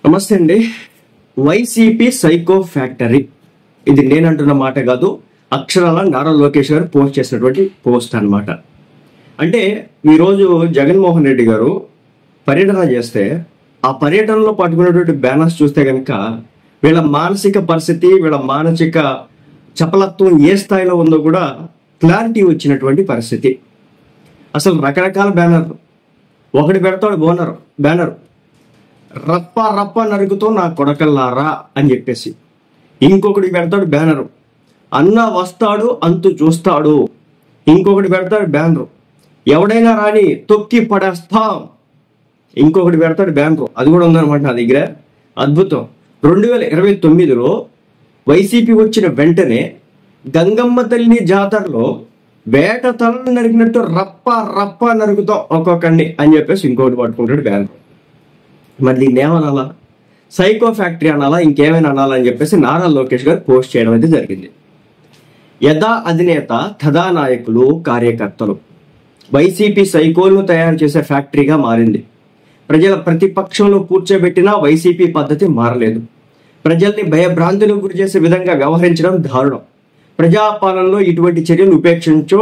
నమస్తే అండి. YCP psycho factory, ఇది నేనంటున్న మాట కాదు, అక్షరాల నారా లోకేష్ గారు పోస్ట్ చేసినటువంటి పోస్ట్ అన్నమాట. అంటే ఈరోజు జగన్మోహన్ రెడ్డి గారు పర్యటన చేస్తే ఆ పర్యటనలో పట్టుకున్నటువంటి బ్యానర్స్ చూస్తే కనుక వీళ్ళ మానసిక పరిస్థితి, వీళ్ళ మానసిక చపలత్వం ఏ స్థాయిలో ఉందో కూడా క్లారిటీ వచ్చినటువంటి పరిస్థితి. అసలు రకరకాల బ్యానర్లు, ఒకటి పెడతాడు బ్యానర్ రప్ప రప్ప నరుకుతో నా కొడకల్లారా అని చెప్పేసి, ఇంకొకటి పెడతాడు బ్యానరు అన్న వస్తాడు అంతు చూస్తాడు, ఇంకొకటి పెడతాడు బ్యానరు ఎవడైనా రాని తొక్కి పడేస్తాం, ఇంకొకటి పెడతాడు బ్యానరు. అది కూడా ఉందన్నమాట నా దగ్గర. అద్భుతం. 2029లో వైసీపీ వచ్చిన వెంటనే గంగమ్మ తల్లి జాతరలో వేట తలను నరికినట్టు రప్ప రప్ప నరుకుతాం ఒక్కొక్కడిని అని చెప్పేసి ఇంకొకటి పట్టుకుంటాడు బ్యానరు. మరి దీన్ని ఏమనాలా? సైకో ఫ్యాక్టరీ అనాలా, ఇంకేమైనా అనాలా అని చెప్పేసి నారా లోకేష్ గారు పోస్ట్ చేయడం అయితే జరిగింది. యథా అధినేత తథా నాయకులు కార్యకర్తలు, వైసీపీ సైకోలను తయారు చేసే ఫ్యాక్టరీగా మారింది. ప్రజల ప్రతిపక్షంలో కూర్చోబెట్టినా వైసీపీ పద్ధతి మారలేదు. ప్రజల్ని భయభ్రాంతులకు గురి చేసే విధంగా వ్యవహరించడం దారుణం. ప్రజాపాలనలో ఇటువంటి చర్యలు ఉపేక్షించో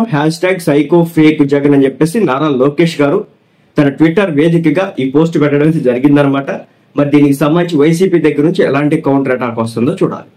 #సైకో ఫేక్ జగన్ అని చెప్పేసి నారా లోకేష్ గారు తన ట్విట్టర్ వేదికగా ఈ పోస్ట్ పెట్టడం జరిగిందనమాట. మరి దీనికి సంబంధించి వైసీపీ దగ్గర నుంచి ఎలాంటి కౌంటర్ అటాక్ వస్తుందో చూడాలి.